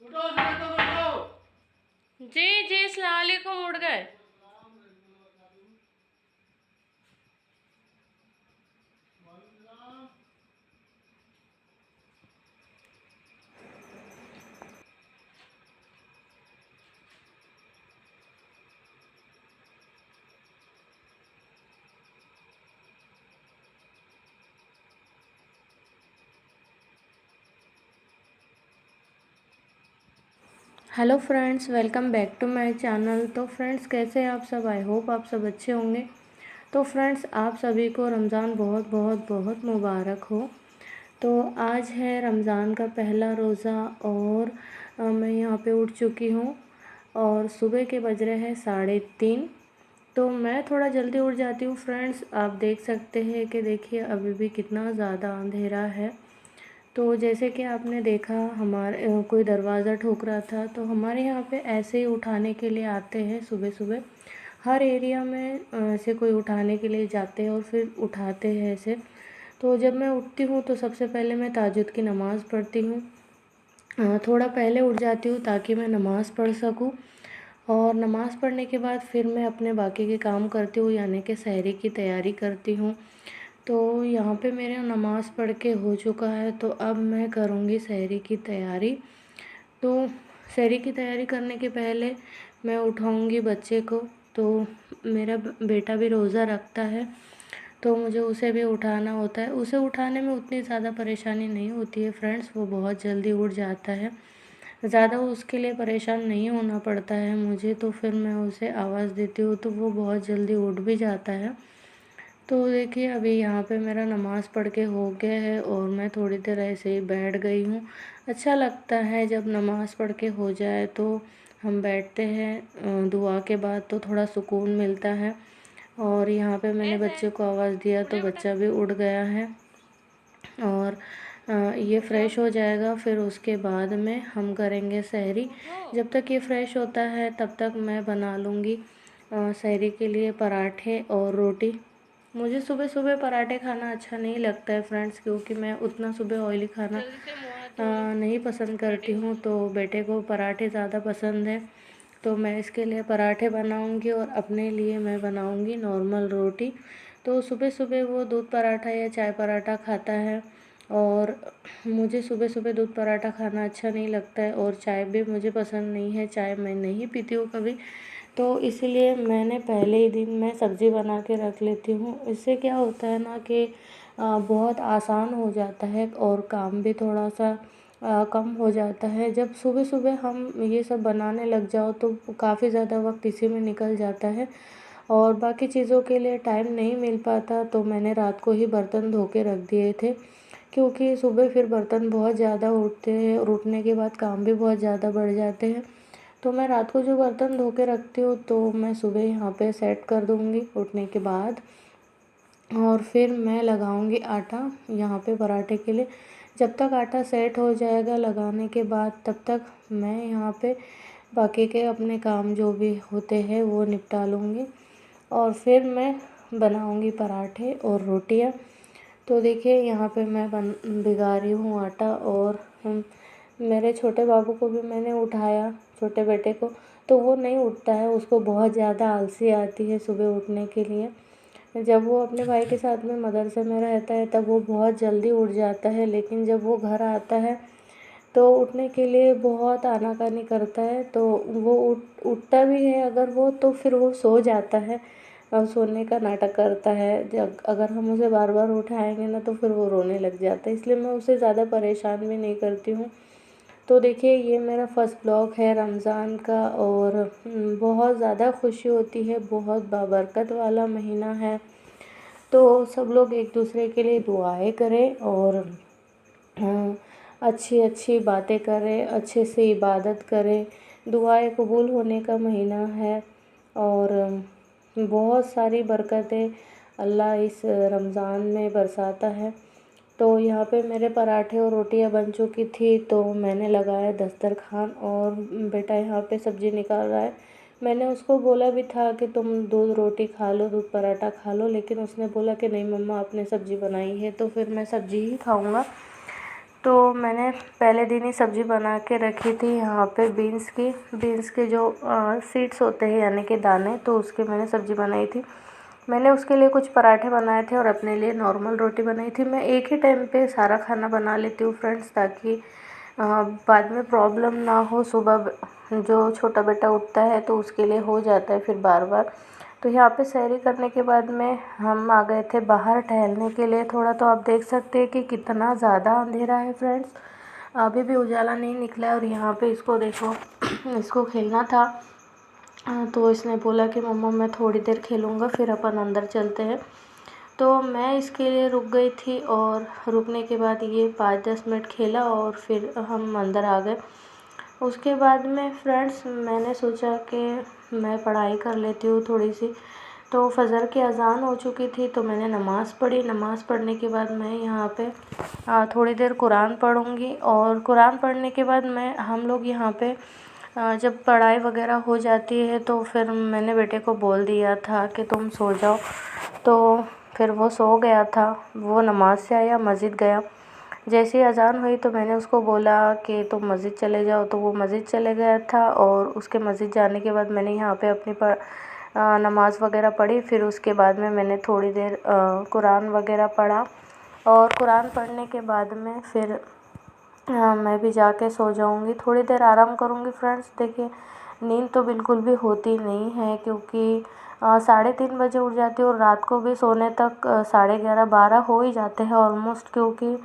जी जी अस्सलाम वालेकुम। उठ गए। Hello friends, welcome back to my channel. तो फ्रेंड्स, कैसे हैं आप सब? आई होप आप सब अच्छे होंगे। तो फ्रेंड्स, आप सभी को रमज़ान बहुत बहुत बहुत मुबारक हो। तो आज है रमज़ान का पहला रोज़ा और मैं यहाँ पे उठ चुकी हूँ और सुबह के बज रहे हैं 3:30। तो मैं थोड़ा जल्दी उठ जाती हूँ फ्रेंड्स। आप देख सकते हैं कि देखिए अभी भी कितना ज़्यादा अंधेरा है। तो जैसे कि आपने देखा हमारे कोई दरवाज़ा ठोक रहा था, तो हमारे यहाँ पे ऐसे ही उठाने के लिए आते हैं सुबह सुबह। हर एरिया में ऐसे कोई उठाने के लिए जाते हैं और फिर उठाते हैं ऐसे। तो जब मैं उठती हूँ तो सबसे पहले मैं ताजुद की नमाज़ पढ़ती हूँ। थोड़ा पहले उठ जाती हूँ ताकि मैं नमाज़ पढ़ सकूँ। और नमाज़ पढ़ने के बाद फिर मैं अपने बाकी के काम करती हूँ, यानी कि सहरी की तैयारी करती हूँ। तो यहाँ पे मेरा नमाज़ पढ़ के हो चुका है, तो अब मैं करूँगी सहरी की तैयारी। तो सहरी की तैयारी करने के पहले मैं उठाऊँगी बच्चे को। तो मेरा बेटा भी रोज़ा रखता है, तो मुझे उसे भी उठाना होता है। उसे उठाने में उतनी ज़्यादा परेशानी नहीं होती है फ्रेंड्स, वो बहुत जल्दी उठ जाता है। ज़्यादा उसके लिए परेशान नहीं होना पड़ता है मुझे। तो फिर मैं उसे आवाज़ देती हूँ तो वो बहुत जल्दी उठ भी जाता है। तो देखिए अभी यहाँ पे मेरा नमाज़ पढ़ के हो गया है और मैं थोड़ी देर ऐसे ही बैठ गई हूँ। अच्छा लगता है जब नमाज़ पढ़ के हो जाए तो हम बैठते हैं दुआ के बाद, तो थोड़ा सुकून मिलता है। और यहाँ पे मैंने बच्चे को आवाज़ दिया तो बच्चा भी उठ गया है। और ये फ़्रेश हो जाएगा, फिर उसके बाद में हम करेंगे सहरी। जब तक ये फ़्रेश होता है तब तक मैं बना लूँगी सहरी के लिए पराठे और रोटी। मुझे सुबह सुबह पराठे खाना अच्छा नहीं लगता है फ्रेंड्स, क्योंकि मैं उतना सुबह ऑयली खाना नहीं पसंद करती हूँ। तो बेटे को पराठे ज़्यादा पसंद है, तो मैं इसके लिए पराठे बनाऊँगी और अपने लिए मैं बनाऊँगी नॉर्मल रोटी। तो सुबह सुबह वो दूध पराठा या चाय पराठा खाता है और मुझे सुबह सुबह दूध पराठा खाना अच्छा नहीं लगता है और चाय भी मुझे पसंद नहीं है। चाय मैं नहीं पीती हूँ कभी, तो इसलिए मैंने पहले ही दिन में सब्ज़ी बना के रख लेती हूँ। इससे क्या होता है ना कि बहुत आसान हो जाता है और काम भी थोड़ा सा कम हो जाता है। जब सुबह सुबह हम ये सब बनाने लग जाओ तो काफ़ी ज़्यादा वक्त इसी में निकल जाता है और बाकी चीज़ों के लिए टाइम नहीं मिल पाता। तो मैंने रात को ही बर्तन धो के रख दिए थे, क्योंकि सुबह फिर बर्तन बहुत ज़्यादा उठते हैं और उठने के बाद काम भी बहुत ज़्यादा बढ़ जाते हैं। तो मैं रात को जो बर्तन धो के रखती हूँ तो मैं सुबह यहाँ पे सेट कर दूँगी उठने के बाद। और फिर मैं लगाऊंगी आटा यहाँ पे पराठे के लिए। जब तक आटा सेट हो जाएगा लगाने के बाद, तब तक मैं यहाँ पे बाकी के अपने काम जो भी होते हैं वो निपटा लूँगी और फिर मैं बनाऊँगी पराठे और रोटियाँ। तो देखिए यहाँ पे मैं भिगा रही हूँ आटा और मेरे छोटे बाबू को भी मैंने उठाया, छोटे बेटे को। तो वो नहीं उठता है, उसको बहुत ज़्यादा आलसी आती है सुबह उठने के लिए। जब वो अपने भाई के साथ में मदरसे में रहता है तब वो बहुत जल्दी उठ जाता है, लेकिन जब वो घर आता है तो उठने के लिए बहुत आनाकानी करता है। तो वो उठता भी है अगर वो, तो फिर वो सो जाता है और सोने का नाटक करता है। जब अगर हम उसे बार बार उठाएंगे ना तो फिर वो रोने लग जाता है, इसलिए मैं उसे ज़्यादा परेशान भी नहीं करती हूँ। तो देखिए ये मेरा फर्स्ट ब्लॉग है रमज़ान का और बहुत ज़्यादा खुशी होती है, बहुत बाबरकत वाला महीना है। तो सब लोग एक दूसरे के लिए दुआएं करें और अच्छी अच्छी बातें करें, अच्छे से इबादत करें। दुआएं कबूल होने का महीना है और बहुत सारी बरकतें अल्लाह इस रमज़ान में बरसाता है। तो यहाँ पे मेरे पराठे और रोटियाँ बन चुकी थी, तो मैंने लगाया दस्तरखान और बेटा यहाँ पे सब्ज़ी निकाल रहा है। मैंने उसको बोला भी था कि तुम दूध रोटी खा लो, दूध पराठा खा लो, लेकिन उसने बोला कि नहीं मम्मा आपने सब्ज़ी बनाई है तो फिर मैं सब्ज़ी ही खाऊंगा। तो मैंने पहले दिन ही सब्ज़ी बना के रखी थी यहाँ पे बीन्स के जो सीड्स होते हैं यानी कि दाने, तो उसकी मैंने सब्ज़ी बनाई थी। मैंने उसके लिए कुछ पराठे बनाए थे और अपने लिए नॉर्मल रोटी बनाई थी। मैं एक ही टाइम पे सारा खाना बना लेती हूँ फ्रेंड्स, ताकि बाद में प्रॉब्लम ना हो। सुबह जो छोटा बेटा उठता है तो उसके लिए हो जाता है फिर बार बार। तो यहाँ पे सैरी करने के बाद में हम आ गए थे बाहर टहलने के लिए थोड़ा। तो आप देख सकते हैं कि कितना ज़्यादा अंधेरा है फ्रेंड्स, अभी भी उजाला नहीं निकला है। और यहाँ पे इसको देखो इसको खेलना था, तो इसने बोला कि मम्मा मैं थोड़ी देर खेलूँगा, फिर अपन अंदर चलते हैं। तो मैं इसके लिए रुक गई थी और रुकने के बाद ये 5-10 मिनट खेला और फिर हम अंदर आ गए। उसके बाद में फ्रेंड्स मैंने सोचा कि मैं पढ़ाई कर लेती हूँ थोड़ी सी। तो फ़जर की अज़ान हो चुकी थी, तो मैंने नमाज़ पढ़ी। नमाज़ पढ़ने के बाद मैं यहाँ पे थोड़ी देर कुरान पढ़ूँगी। और कुरान पढ़ने के बाद हम लोग यहाँ पे जब पढ़ाई वगैरह हो जाती है तो फिर मैंने बेटे को बोल दिया था कि तुम सो जाओ। तो फिर वो सो गया था। वो नमाज़ से आया, मस्जिद गया। जैसे ही अज़ान हुई तो मैंने उसको बोला कि तुम मस्जिद चले जाओ, तो वो मस्जिद चले गया था। और उसके मस्जिद जाने के बाद मैंने यहाँ पे अपनी नमाज़ वगैरह पढ़ी। फिर उसके बाद में मैंने थोड़ी देर कुरान वगैरह पढ़ा। और कुरान पढ़ने के बाद में फिर मैं भी जाके सो जाऊँगी, थोड़ी देर आराम करूँगी फ्रेंड्स। देखिए नींद तो बिल्कुल भी होती नहीं है, क्योंकि 3:30 बजे उठ जाती हूँ और रात को भी सोने तक 11:30-12 हो ही जाते हैं ऑलमोस्ट। क्योंकि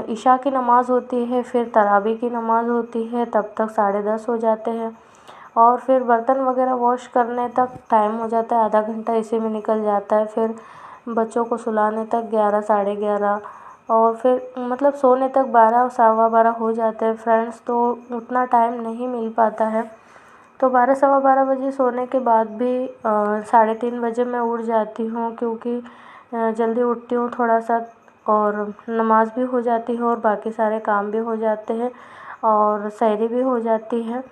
इशा की नमाज़ होती है, फिर तरावी की नमाज़ होती है, तब तक 10:30 हो जाते हैं। और फिर बर्तन वगैरह वॉश करने तक टाइम हो जाता है, आधा घंटा इसी में निकल जाता है। फिर बच्चों को सुलाने तक 11-11:30, और फिर मतलब सोने तक 12-12:15 हो जाते हैं फ्रेंड्स। तो उतना टाइम नहीं मिल पाता है। तो 12-12:15 बजे सोने के बाद भी 3:30 बजे मैं उठ जाती हूँ, क्योंकि जल्दी उठती हूँ थोड़ा सा, और नमाज़ भी हो जाती है और बाकी सारे काम भी हो जाते हैं और सहरी भी हो जाती है।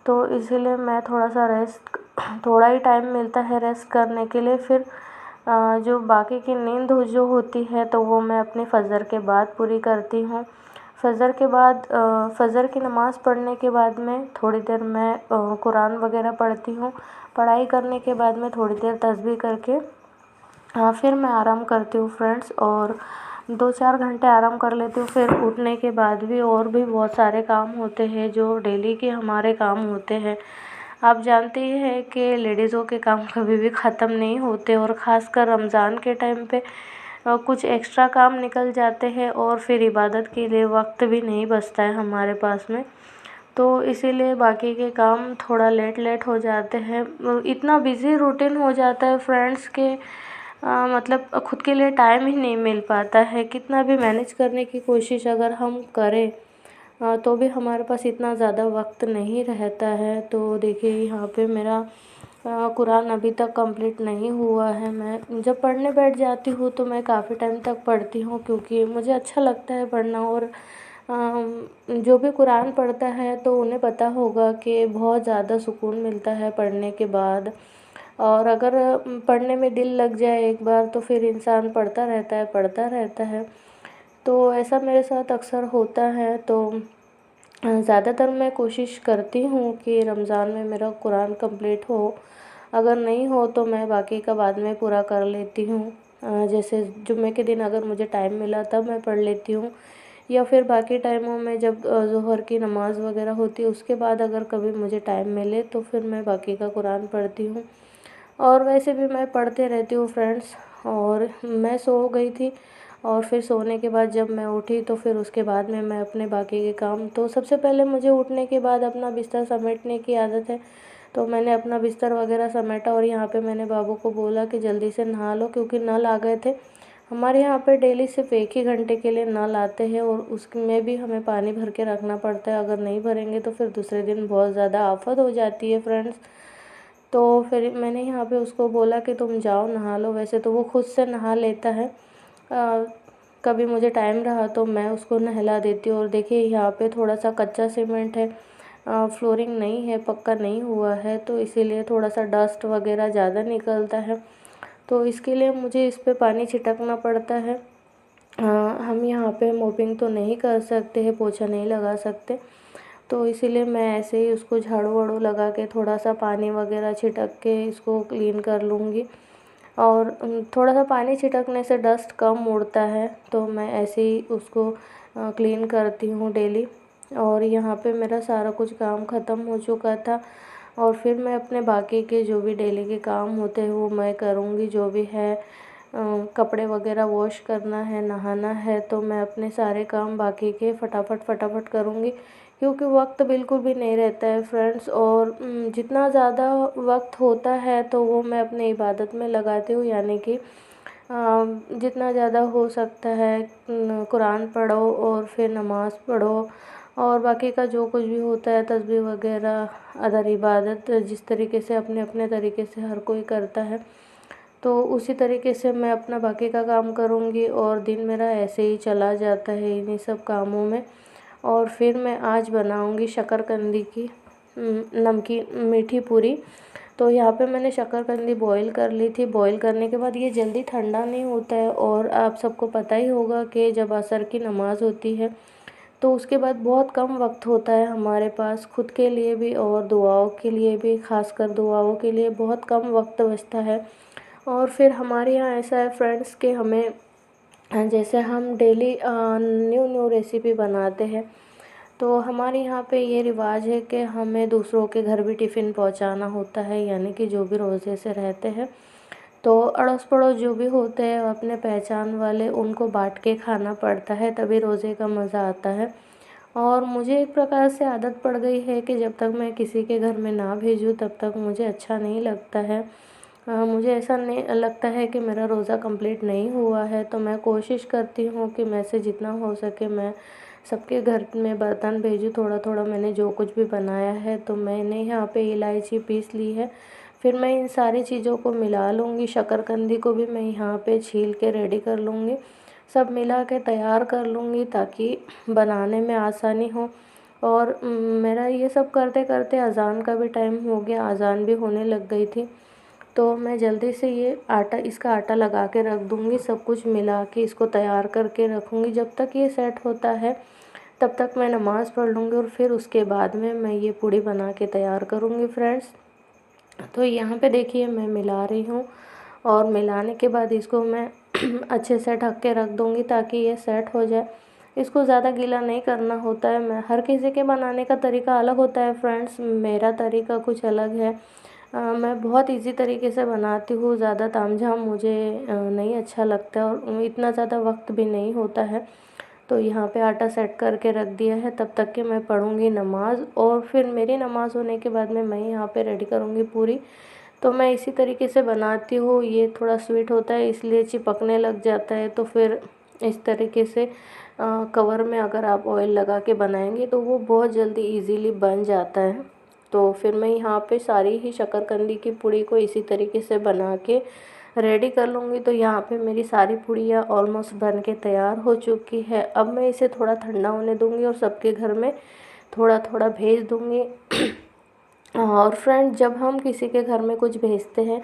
तो इसीलिए मैं थोड़ा ही टाइम मिलता है रेस्ट करने के लिए। फिर जो बाकी की नींद जो होती है तो वो मैं अपनी फ़जर के बाद पूरी करती हूँ। फ़जर के बाद फ़जर की नमाज़ पढ़ने के बाद में थोड़ी देर मैं कुरान वगैरह पढ़ती हूँ। पढ़ाई करने के बाद में थोड़ी देर तस्बीह करके फिर मैं आराम करती हूँ फ्रेंड्स, और 2-4 घंटे आराम कर लेती हूँ। फिर उठने के बाद भी और भी बहुत सारे काम होते हैं जो डेली के हमारे काम होते हैं। आप जानते ही हैं कि लेडीज़ों के काम कभी भी ख़त्म नहीं होते, और ख़ासकर रमज़ान के टाइम पे कुछ एक्स्ट्रा काम निकल जाते हैं और फिर इबादत के लिए वक्त भी नहीं बचता है हमारे पास में। तो इसीलिए बाकी के काम थोड़ा लेट हो जाते हैं। इतना बिज़ी रूटीन हो जाता है फ्रेंड्स के मतलब खुद के लिए टाइम ही नहीं मिल पाता है। कितना भी मैनेज करने की कोशिश अगर हम करें तो भी हमारे पास इतना ज़्यादा वक्त नहीं रहता है। तो देखिए यहाँ पे मेरा कुरान अभी तक कंप्लीट नहीं हुआ है। मैं जब पढ़ने बैठ जाती हूँ तो मैं काफ़ी टाइम तक पढ़ती हूँ, क्योंकि मुझे अच्छा लगता है पढ़ना। और जो भी कुरान पढ़ता है तो उन्हें पता होगा कि बहुत ज़्यादा सुकून मिलता है पढ़ने के बाद। और अगर पढ़ने में दिल लग जाए एक बार तो फिर इंसान पढ़ता रहता है। तो ऐसा मेरे साथ अक्सर होता है। तो ज़्यादातर मैं कोशिश करती हूँ कि रमज़ान में मेरा कुरान कंप्लीट हो। अगर नहीं हो तो मैं बाकी का बाद में पूरा कर लेती हूँ। जैसे जुम्मे के दिन अगर मुझे टाइम मिला तब मैं पढ़ लेती हूँ, या फिर बाकी टाइमों में जब ज़ोहर की नमाज़ वगैरह होती है उसके बाद अगर कभी मुझे टाइम मिले तो फिर मैं बाकी का कुरान पढ़ती हूँ। और वैसे भी मैं पढ़ते रहती हूँ फ्रेंड्स। और मैं सो गई थी, और फिर सोने के बाद जब मैं उठी तो फिर उसके बाद में मैं अपने बाकी के काम, तो सबसे पहले मुझे उठने के बाद अपना बिस्तर समेटने की आदत है। तो मैंने अपना बिस्तर वगैरह समेटा, और यहाँ पे मैंने बाबू को बोला कि जल्दी से नहा लो, क्योंकि नल आ गए थे। हमारे यहाँ पे डेली सिर्फ 1 ही घंटे के लिए नल आते हैं, और उसमें भी हमें पानी भर के रखना पड़ता है। अगर नहीं भरेंगे तो फिर दूसरे दिन बहुत ज़्यादा आफत हो जाती है फ्रेंड्स। तो फिर मैंने यहाँ पे उसको बोला कि तुम जाओ नहा लो। वैसे तो वो खुद से नहा लेता है, कभी मुझे टाइम रहा तो मैं उसको नहला देती हूँ। और देखिए यहाँ पे थोड़ा सा कच्चा सीमेंट है, फ्लोरिंग नहीं है, पक्का नहीं हुआ है, तो इसीलिए थोड़ा सा डस्ट वगैरह ज़्यादा निकलता है। तो इसके लिए मुझे इस पे पानी छिटकना पड़ता है। हम यहाँ पे मॉपिंग तो नहीं कर सकते हैं, पोछा नहीं लगा सकते, तो इसीलिए मैं ऐसे ही उसको झाड़ू वाड़ू लगा के थोड़ा सा पानी वगैरह छिटक के इसको क्लीन कर लूँगी। और थोड़ा सा पानी छिटकने से डस्ट कम उड़ता है, तो मैं ऐसे ही उसको क्लीन करती हूँ डेली। और यहाँ पे मेरा सारा कुछ काम ख़त्म हो चुका था, और फिर मैं अपने बाकी के जो भी डेली के काम होते हैं वो मैं करूँगी। जो भी है कपड़े वगैरह वॉश करना है, नहाना है, तो मैं अपने सारे काम बाकी के फटाफट फटाफट करूँगी, क्योंकि वक्त बिल्कुल भी नहीं रहता है फ्रेंड्स। और जितना ज़्यादा वक्त होता है तो वो मैं अपने इबादत में लगाती हूँ, यानी कि जितना ज़्यादा हो सकता है कुरान पढ़ो और फिर नमाज़ पढ़ो, और बाकी का जो कुछ भी होता है तस्बीह वगैरह अदर इबादत, जिस तरीके से अपने अपने तरीके से हर कोई करता है, तो उसी तरीके से मैं अपना बाकी का काम करूँगी। और दिन मेरा ऐसे ही चला जाता है इन्हीं सब कामों में। और फिर मैं आज बनाऊँगी शक्करकंदी की नमकीन मीठी पूरी। तो यहाँ पे मैंने शक्करकंदी बॉईल कर ली थी। बॉईल करने के बाद ये जल्दी ठंडा नहीं होता है, और आप सबको पता ही होगा कि जब असर की नमाज़ होती है तो उसके बाद बहुत कम वक्त होता है हमारे पास खुद के लिए भी और दुआओं के लिए भी, ख़ासकर दुआओं के लिए बहुत कम वक्त बचता है। और फिर हमारे यहाँ ऐसा है फ्रेंड्स कि हमें जैसे हम डेली न्यू न्यू रेसिपी बनाते हैं, तो हमारे यहाँ पे ये रिवाज है कि हमें दूसरों के घर भी टिफ़िन पहुँचाना होता है, यानी कि जो भी रोज़े से रहते हैं, तो अड़ोस पड़ोस जो भी होते हैं अपने पहचान वाले, उनको बांट के खाना पड़ता है, तभी रोज़े का मज़ा आता है। और मुझे एक प्रकार से आदत पड़ गई है कि जब तक मैं किसी के घर में ना भेजूँ तब तक मुझे अच्छा नहीं लगता है। मुझे ऐसा नहीं लगता है कि मेरा रोज़ा कंप्लीट नहीं हुआ है, तो मैं कोशिश करती हूँ कि मैं से जितना हो सके मैं सबके घर में बर्तन भेजूँ थोड़ा थोड़ा। मैंने जो कुछ भी बनाया है, तो मैंने यहाँ पे इलायची पीस ली है, फिर मैं इन सारी चीज़ों को मिला लूँगी। शक्करकंदी को भी मैं यहाँ पे छील के रेडी कर लूँगी, सब मिला के तैयार कर लूँगी ताकि बनाने में आसानी हो। और मेरा ये सब करते करते अज़ान का भी टाइम हो गया, अज़ान भी होने लग गई थी, तो मैं जल्दी से ये इसका आटा लगा के रख दूँगी। सब कुछ मिला के इसको तैयार करके रखूँगी। जब तक ये सेट होता है तब तक मैं नमाज़ पढ़ लूँगी, और फिर उसके बाद में मैं ये पूड़ी बना के तैयार करूँगी फ्रेंड्स। तो यहाँ पे देखिए मैं मिला रही हूँ, और मिलाने के बाद इसको मैं अच्छे से ढक के रख दूँगी ताकि ये सेट हो जाए। इसको ज़्यादा गीला नहीं करना होता है। मैं हर किसी के बनाने का तरीका अलग होता है फ्रेंड्स, मेरा तरीका कुछ अलग है। मैं बहुत इजी तरीके से बनाती हूँ, ज़्यादा तामझाम मुझे नहीं अच्छा लगता, और इतना ज़्यादा वक्त भी नहीं होता है। तो यहाँ पे आटा सेट करके रख दिया है, तब तक कि मैं पढ़ूँगी नमाज़, और फिर मेरी नमाज़ होने के बाद में मैं यहाँ पे रेडी करूँगी पूरी। तो मैं इसी तरीके से बनाती हूँ। ये थोड़ा स्वीट होता है इसलिए चिपकने लग जाता है, तो फिर इस तरीके से कवर में अगर आप ऑयल लगा के बनाएंगे तो वो बहुत जल्दी इजीली बन जाता है। तो फिर मैं यहाँ पे सारी ही शक्करकंदी की पूड़ी को इसी तरीके से बना के रेडी कर लूँगी। तो यहाँ पे मेरी सारी पूड़ियाँ ऑलमोस्ट बन के तैयार हो चुकी है। अब मैं इसे थोड़ा ठंडा होने दूँगी और सबके घर में थोड़ा थोड़ा भेज दूँगी। और फ्रेंड, जब हम किसी के घर में कुछ भेजते हैं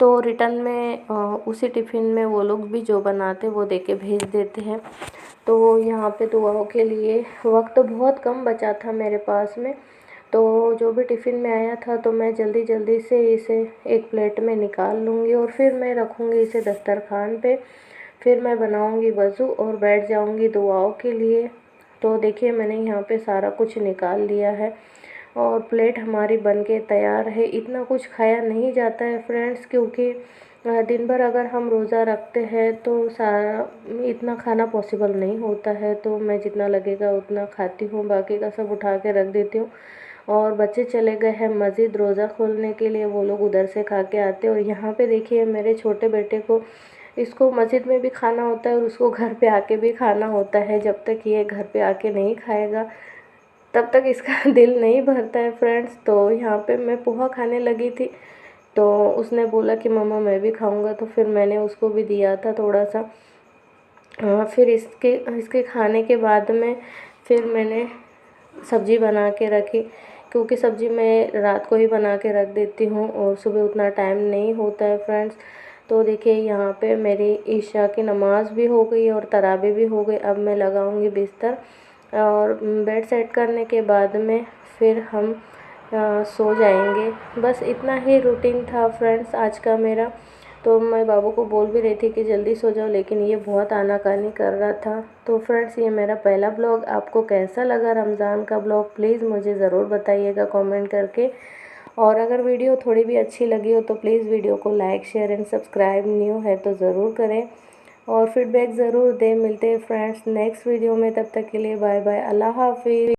तो रिटर्न में उसी टिफ़िन में वो लोग भी जो बनाते वो दे के भेज देते हैं। तो यहाँ पे दुआओं के लिए वक्त बहुत कम बचा था मेरे पास में, तो जो भी टिफ़िन में आया था तो मैं जल्दी जल्दी से इसे एक प्लेट में निकाल लूँगी, और फिर मैं रखूँगी इसे दस्तरखान पे। फिर मैं बनाऊँगी वज़ू और बैठ जाऊँगी दुआओं के लिए। तो देखिए मैंने यहाँ पे सारा कुछ निकाल लिया है, और प्लेट हमारी बन के तैयार है। इतना कुछ खाया नहीं जाता है फ्रेंड्स, क्योंकि दिन भर अगर हम रोज़ा रखते हैं तो सारा इतना खाना पॉसिबल नहीं होता है। तो मैं जितना लगेगा उतना खाती हूँ, बाकी का सब उठा के रख देती हूँ। और बच्चे चले गए हैं मस्जिद रोज़ा खोलने के लिए, वो लोग उधर से खा के आते हैं। और यहाँ पे देखिए मेरे छोटे बेटे को, इसको मस्जिद में भी खाना होता है और उसको घर पे आके भी खाना होता है। जब तक ये घर पे आके नहीं खाएगा तब तक इसका दिल नहीं भरता है फ्रेंड्स। तो यहाँ पे मैं पोहा खाने लगी थी, तो उसने बोला कि मम्मा मैं भी खाऊंगा, तो फिर मैंने उसको भी दिया था थोड़ा सा। फिर इसके इसके खाने के बाद में फिर मैंने सब्ज़ी बना के रखी, क्योंकि सब्ज़ी मैं रात को ही बना के रख देती हूँ और सुबह उतना टाइम नहीं होता है फ्रेंड्स। तो देखिए यहाँ पे मेरी ईशा की नमाज़ भी हो गई और तरावी भी हो गई। अब मैं लगाऊंगी बिस्तर और बेड सेट करने के बाद में फिर हम सो जाएंगे। बस इतना ही रूटीन था फ्रेंड्स आज का मेरा। तो मैं बाबू को बोल भी रही थी कि जल्दी सो जाओ, लेकिन ये बहुत आनाकानी कर रहा था। तो फ्रेंड्स ये मेरा पहला ब्लॉग, आपको कैसा लगा रमज़ान का ब्लॉग प्लीज़ मुझे ज़रूर बताइएगा कमेंट करके। और अगर वीडियो थोड़ी भी अच्छी लगी हो तो प्लीज़ वीडियो को like share and subscribe, new है तो ज़रूर करें और फीडबैक ज़रूर दें। मिलते हैं फ्रेंड्स नेक्स्ट वीडियो में, तब तक के लिए बाय बाय, अल्लाह हाफिज़।